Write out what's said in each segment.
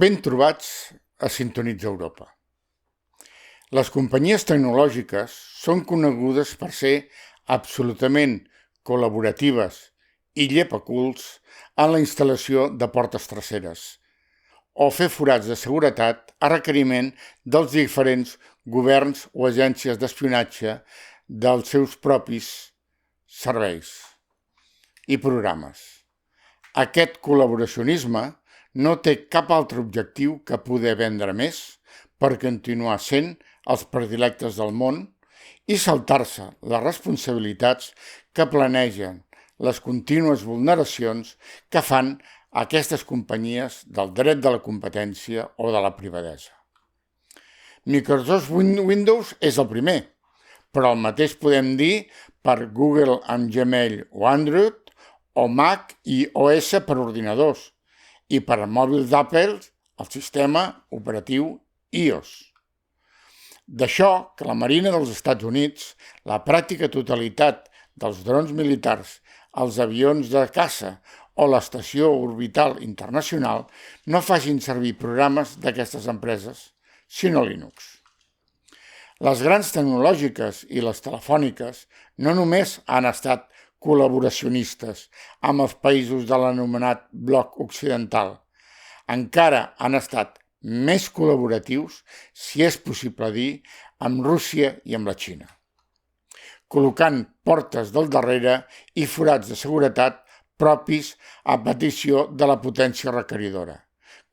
Ben trobats a Sintonitza Europa. Les companyies tecnològiques són conegudes per ser absolutament col·laboratives i llepaculs en la instal·lació de portes traseres o fer forats de seguretat a requeriment dels diferents governs o agències d'espionatge dels seus propis serveis i programes. Aquest col·laboracionisme no té cap altre objectiu que poder vendre més per continuar sent els predilectes del món i saltar-se les responsabilitats que planegen les contínues vulneracions que fan aquestes companyies del dret de la competència o de la privadesa. Microsoft Windows és el primer, però el mateix podem dir per Google amb Gmail o Android, o Mac i OS per ordinadors, i per a mòbils d'Apple el sistema operatiu iOS. D'això que la Marina dels Estats Units, la pràctica totalitat dels drons militars, els avions de caça o l'Estació Orbital Internacional no facin servir programes d'aquestes empreses, sinó Linux. Les grans tecnològiques i les telefòniques no només han estat col·laboracionistes amb els països de l'anomenat bloc occidental, encara han estat més col·laboratius, si és possible dir, amb Rússia i amb la Xina, col·locant portes del darrere i forats de seguretat propis a petició de la potència requeridora,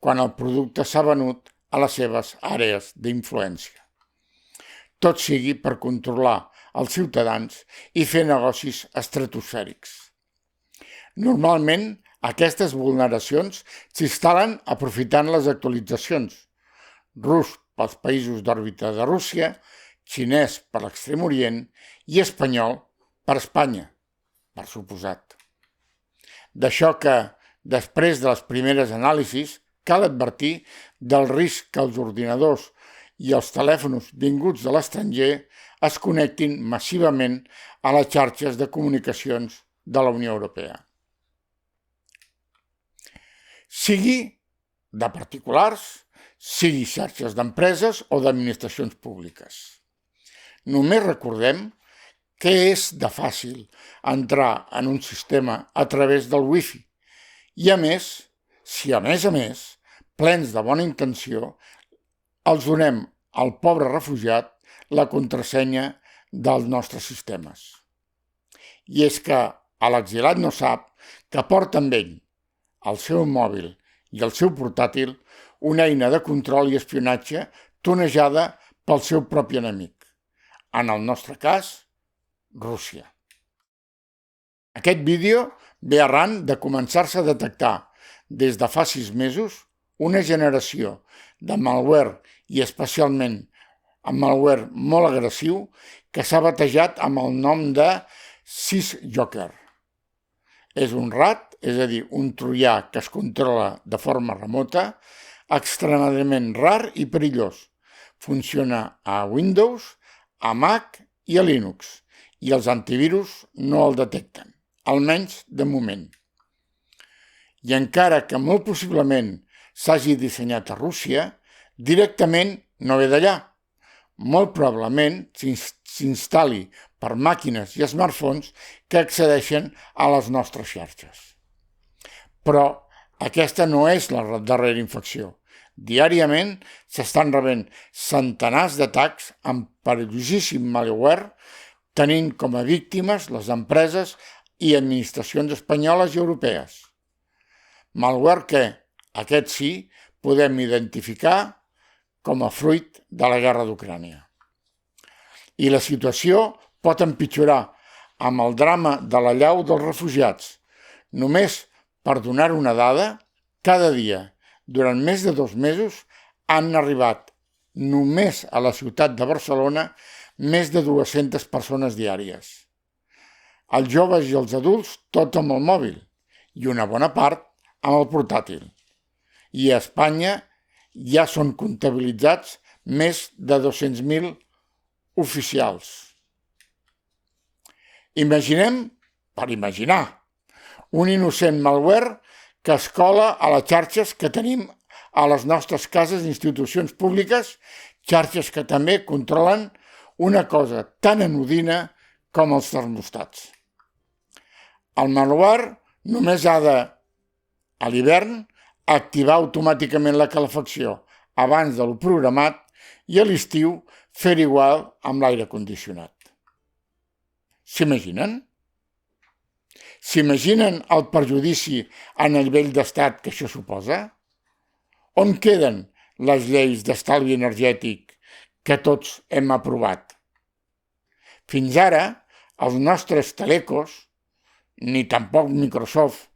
quan el producte s'ha venut a les seves àrees d'influència. Tot sigui per controlar els ciutadans i fer negocis estratosfèrics. Normalment, aquestes vulneracions s'instal·len aprofitant les actualitzacions, rus pels països d'òrbita de Rússia, xinès per l'Extrem Orient i espanyol per Espanya, per suposat. D'això que, després de les primeres anàlisis, cal advertir del risc que els ordinadors i els telèfons vinguts de l'estranger es connectin massivament a les xarxes de comunicacions de la Unió Europea. Sigui de particulars, sigui xarxes d'empreses o d'administracions públiques. Només recordem que és de fàcil entrar en un sistema a través del Wi-Fi i, a més, si a més, plens de bona intenció, els donem al pobre refugiat la contrasenya dels nostres sistemes. I és que l'exilat no sap que porta amb ell, el seu mòbil i el seu portàtil, una eina de control i espionatge tonejada pel seu propi enemic, en el nostre cas, Rússia. Aquest vídeo ve arran de començar-se a detectar des de fa 6 mesos una generació de malware i especialment amb malware molt agressiu que s'ha batejat amb el nom de Syzjoker. És un RAT, és a dir, un troià que es controla de forma remota, extremadament rar i perillós. Funciona a Windows, a Mac i a Linux, i els antivirus no el detecten, almenys de moment. I encara que molt possiblement s'hagi dissenyat a Rússia, directament no ve d'allà. Molt probablement s'instal·li per màquines i smartphones que accedeixen a les nostres xarxes. Però aquesta no és la darrera infecció. Diàriament s'estan rebent centenars d'atacs amb perillosíssim malware, tenint com a víctimes les empreses i administracions espanyoles i europees. Malware que, aquest sí, podem identificar com a fruit de la guerra d'Ucrània. I la situació pot empitjorar amb el drama de l'allau dels refugiats. Només per donar una dada, cada dia, durant més de 2 mesos, han arribat només a la ciutat de Barcelona més de 200 persones diàries. Els joves i els adults tot amb el mòbil i una bona part amb el portàtil. I a Espanya ja són comptabilitzats més de 200.000 oficials. Imaginem, per imaginar, un innocent malware que es cola a les xarxes que tenim a les nostres cases i institucions públiques, xarxes que també controlen una cosa tan anodina com els termostats. El malware només ha de, a l'hivern, activar automàticament la calefacció abans de lo programat i a l'estiu fer igual amb l'aire condicionat. S'imaginen? S'imaginen el perjudici a nivell d'estat que això suposa? On queden les lleis d'estalvi energètic que tots hem aprovat? Fins ara, els nostres telecos, ni tampoc Microsoft,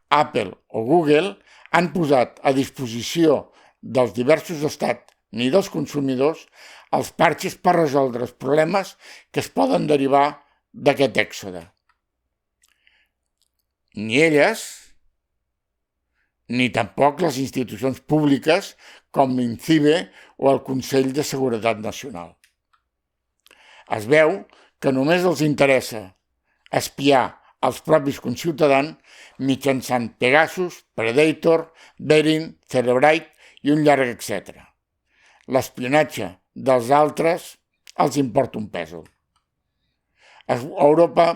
Apple o Google, han posat a disposició dels diversos estats ni dels consumidors els parxes per resoldre els problemes que es poden derivar d'aquest èxode. Ni elles, ni tampoc les institucions públiques com l'INCIBE o el Consell de Seguretat Nacional. Es veu que només els interessa espiar els propis conciutadans mitjançant Pegasus, Predator, Bering, Cerebrite i un llarg etc. L'espionatge dels altres els importa un pèsol. A Europa,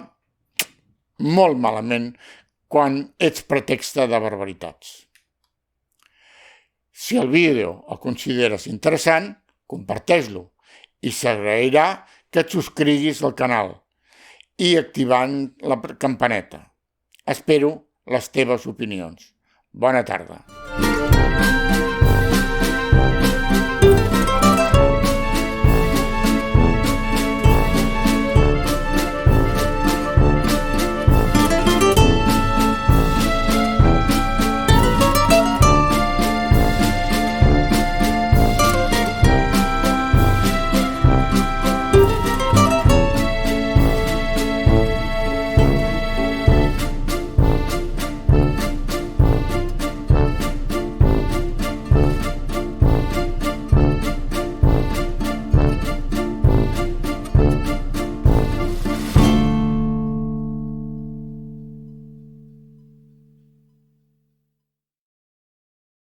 molt malament, quan ets pretexte de barbaritats. Si el vídeo el consideres interessant, comparteix-lo i s'agrairà que et subscriguis al canal i activant la campaneta. Espero les teves opinions. Bona tarda.